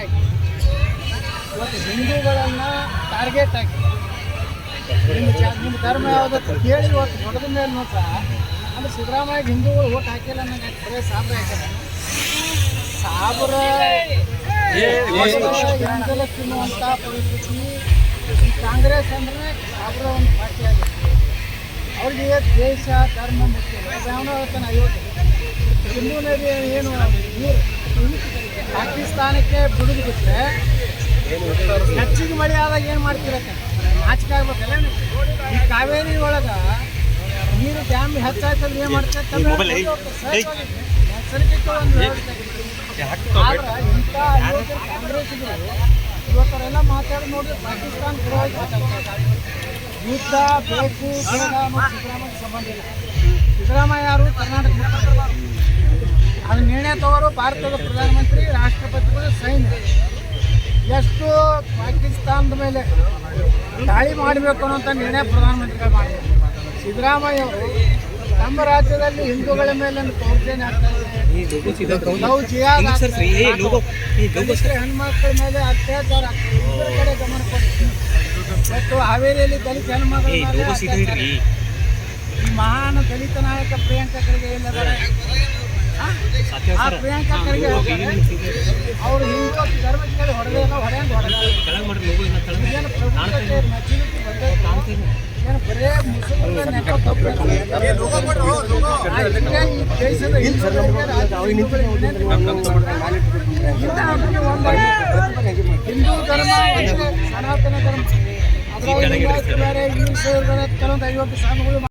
ಆಗಿ ಇವತ್ತು ಹಿಂದೂಗಳನ್ನು ಟಾರ್ಗೆಟ್ ಆಗಿ ನಿಮ್ಮ ಧರ್ಮ ಯಾವುದಕ್ಕೆ ಕೇಳಿ ಇವತ್ತು ಹೊಡೆದ ಮೇಲೆ ಮಾತ್ರ ಅಂದ್ರೆ ಸಿದ್ದರಾಮಯ್ಯ ಹಿಂದೂಗಳು ಓಟ್ ಹಾಕಿಲ್ಲ ನಂಗೆ ಬರೀ ಸಾಬ್ರ ಹಾಕಿಲ್ಲ ಸಾಬ್ರ ಹಿಂದೆಲ್ಲ ತಿನ್ನುವಂಥ ಪರಿಸ್ಥಿತಿ ಕಾಂಗ್ರೆಸ್ ಅಂದರೆ ಸಾಬ್ರ ಒಂದು ಪಾರ್ಟಿ ಆಗಿದೆ. ಅವ್ರಿಗೆ ದೇಶ ಧರ್ಮ ಮುಖ್ಯ. ಯಾವನೋ ಹೇಳ್ತಾನೆ ಅಯೋಧ್ಯೆ ಸಿಂಧೂ ನದಿ ಏನು ನೀರು ಪಾಕಿಸ್ತಾನಕ್ಕೆ ಬಿಡುದು ಬಿಟ್ಟರೆ ಹೆಚ್ಚಿಗೆ ಮಳೆ ಆದಾಗ ಏನು ಮಾಡ್ತಿರತ್ತೆ ಆಚೆ ಆಗ್ಬೇಕಲ್ಲ. ಈ ಕಾವೇರಿ ಒಳಗೆ ನೀರು ಡ್ಯಾಮ್ ಹೆಚ್ಚಾಯ್ತಂದ್ರೆ ಏನು ಮಾಡ್ತಾರೆ ನೈಸರ್ಗಿಕ ಒಂದು ವ್ಯವಸ್ಥೆ. ಆದ್ರೆ ಇಂಥ ಕಾಂಗ್ರೆಸ್ಗಳು ಇವತ್ತರೆಲ್ಲ ಮಾತಾಡಿ ನೋಡಿದ್ರೆ ಪಾಕಿಸ್ತಾನ ಯುದ್ಧ ಬೇಕು ಬೇಡ ಮತ್ತು ಸಿದ್ದರಾಮಯ್ಯ ಸಂಬಂಧ ಇಲ್ಲ. ಸಿದ್ದರಾಮಯ್ಯ ಯಾರು ಕರ್ನಾಟಕ ಅದು ನಿರ್ಣಯ ತಗೋರು ಭಾರತದ ಪ್ರಧಾನಮಂತ್ರಿ ರಾಷ್ಟ್ರಪತಿಗಳು ಸೈನ್ಯ ಎಷ್ಟು ಪಾಕಿಸ್ತಾನದ ಮೇಲೆ ದಾಳಿ ಮಾಡಬೇಕು ಅನ್ನೋಂಥ ನಿರ್ಣಯ ಪ್ರಧಾನಮಂತ್ರಿಗಳು ಮಾಡಿದ್ದಾರೆ. ಸಿದ್ದರಾಮಯ್ಯ ಅವರು ನಮ್ಮ ರಾಜ್ಯದಲ್ಲಿ ಹಿಂದೂಗಳ ಮೇಲೆ ದೌರ್ಜನ್ಯ ಆಗ್ತಾ ಇದೆ, ಹೆಣ್ಮಕ್ಳ ಮೇಲೆ ಅತ್ಯಾಚಾರ ಆಗ್ತದೆ. ಇದರ ಕಡೆ ಗಮನ ಕೊಡ್ತೀವಿ. ಮತ್ತು ಹಾವೇರಿಯಲ್ಲಿ ದಲಿತ ಹೆಣ್ಮಕ್ಳ ಮೇಲೆ ಈ ಮಹಾನ್ ದಲಿತ ನಾಯಕ ಪ್ರಿಯಾಂಕಾ ಖರ್ಗೆ ಏನಿದ್ದಾರೆ ಆ ಪ್ರಿಯಾಂಕಾ ಖರ್ಗೆ ಅವರು ಹಿಂದೂ ಧರ್ಮದ ಕಡೆ ಹೊಡೆದೇನೋ ಹೊಡೆಯಂಗೆ ಏನು ಪ್ರಭುತ್ವಕ್ಕೆ ಮೆಚುರಿಟಿ ಬಂದೈತೆ ಏನು ಬರೇ ಮುಸ್ಲಿಮರ ನೆಪ ಈ ದೇಶದ ಹಿಂದೂ ಧರ್ಮ ಸನಾತನ ಧರ್ಮ ಅದರ ಬೇರೆ ಇಂಗ್ಲೀಷ್ ಕೆಲವೊಂದು 50 ಸಾಮಗಳು